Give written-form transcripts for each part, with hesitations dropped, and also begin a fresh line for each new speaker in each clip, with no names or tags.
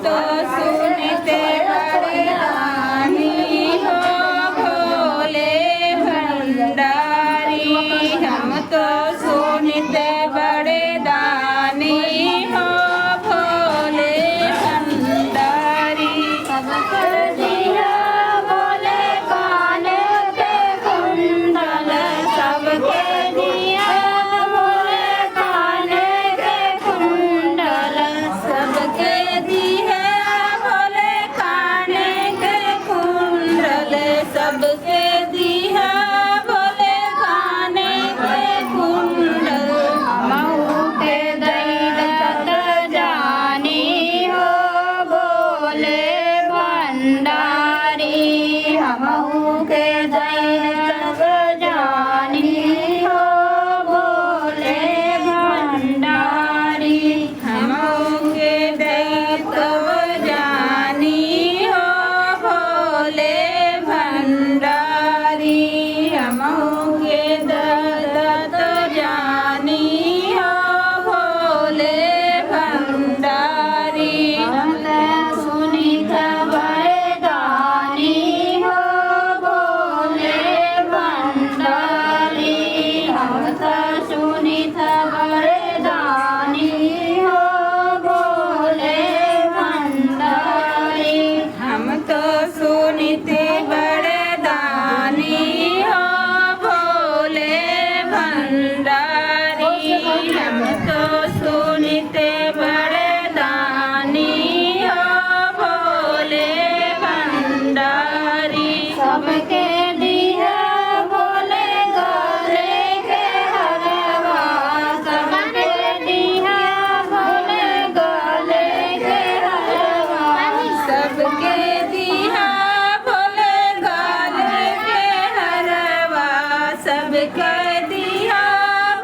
तो सुनते बड़े दानी हो भोले भंडारी। हम तो सुनते बड़े दानी हो भोले भंडारी।
सबके दिया भोले काने के कुंडल, सबके दिया भोले काने के कुंडल,
सबके दिया भोले काने के कुंडल, सबके दिया भोले काने के कुंडल।
हमहू के दैत जानी हो भोले भंडारी। हमहू के दैत जानी हो भोले भंडारी।
हमहू के दैत जानी हो भोले भंडारी। हमहू के दैत जानी हो भोले भंडारी।
हमने सुनी खबर दानी हो भोले भंडारी। हम तो सुनी खबर दानी हो भोले भंडारी।
हम तो सुनते बड़े दानी हो भोले भंडारी। हम तो सुनते बड़े दानी हो भोले भंडारी।
सबके दिया भोले गले के हरवा, सबके दिया भोले गले के हरवा।
सबके दिया भोले गाले के हरवा, सबके दिया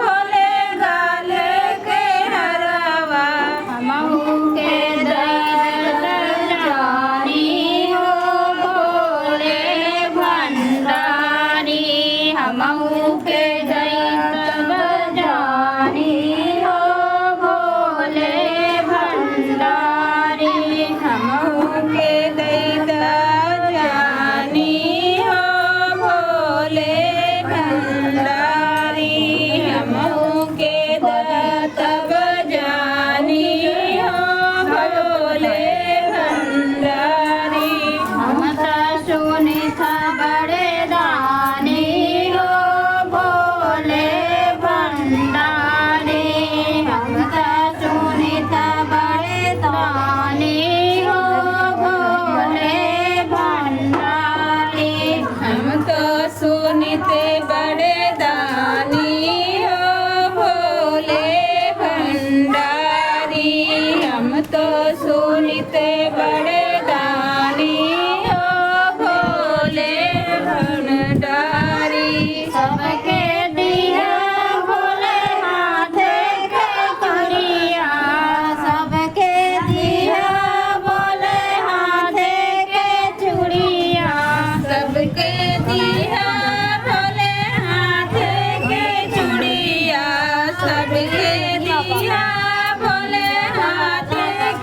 भोले गाले के हरवा।
हमहू के दैत जानी हो भोले भंडारी। हमहू के दैत जानी हो भोले भंडारी।
हमहू के दैत जानी हो भोले भंडारी। हमहू के दैत जानी हो भोले भंडारी।
हम तो सुनी खबर दानी हो भोले भंडारी। हम तो सुनी खबर दानी हो भोले भंडारी।
हम तो सुनते बड़े दानी हो भोले भंडारी। हम तो सुनते बड़े दानी हो भोले भंडारी।
सबके दिया भोले हाथे के चूड़िया, सबके दिया भोले हाथे के चूड़िया।
सबके दिया भोले हाथ के चूड़िया, सबके दिया भोले हाथ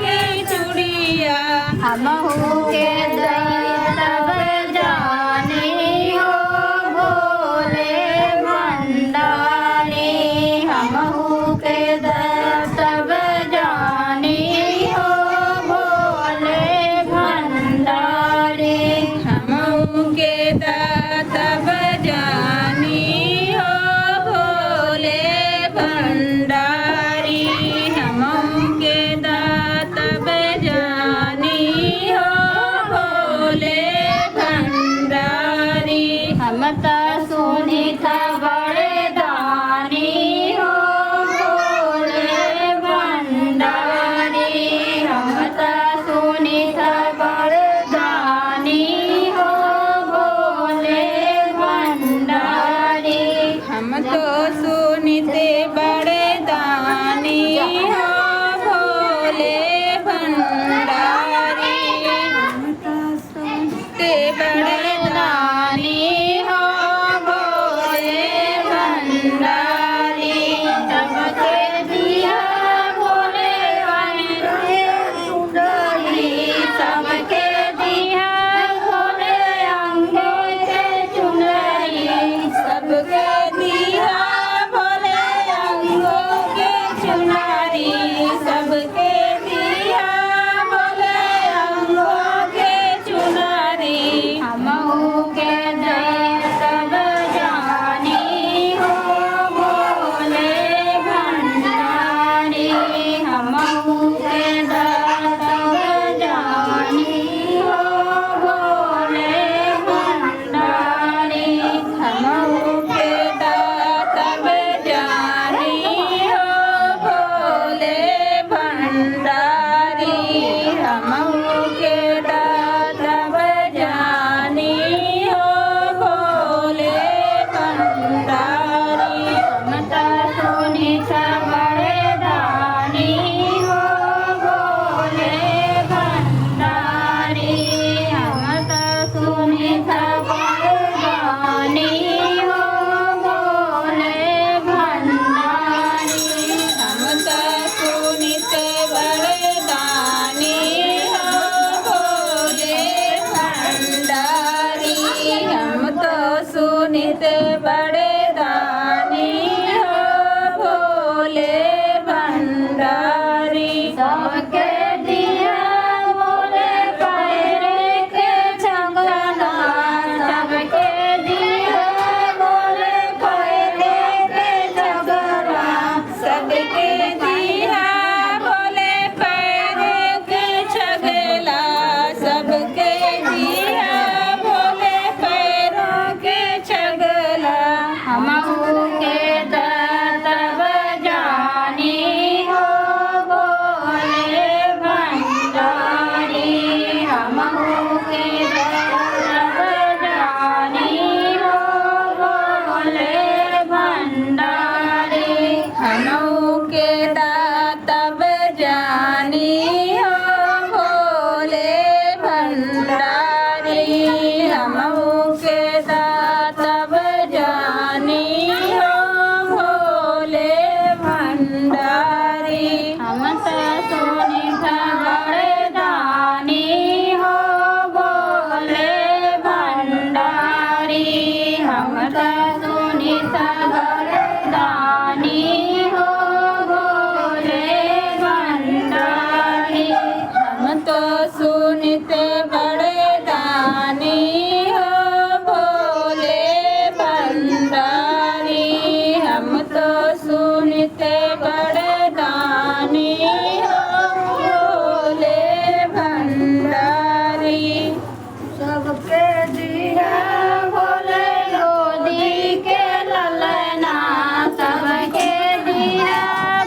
के चूड़िया।
हमहू के दैत जानी हो भोले भंडारी। हमहू के दैत जानी हो भोले भंडारी।
हमहू के दात जानी हो भोले भंडारी। हमहू के दात जानी हो सुनते बड़े दानी हो भोले भंडारी। हम तो सुनते बड़े दानी हो भोले भंडारी।
सबके दिया भोले गोदी के ललना, सबके दिया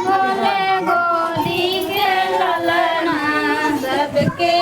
भोले गोदी के ललना,
सबके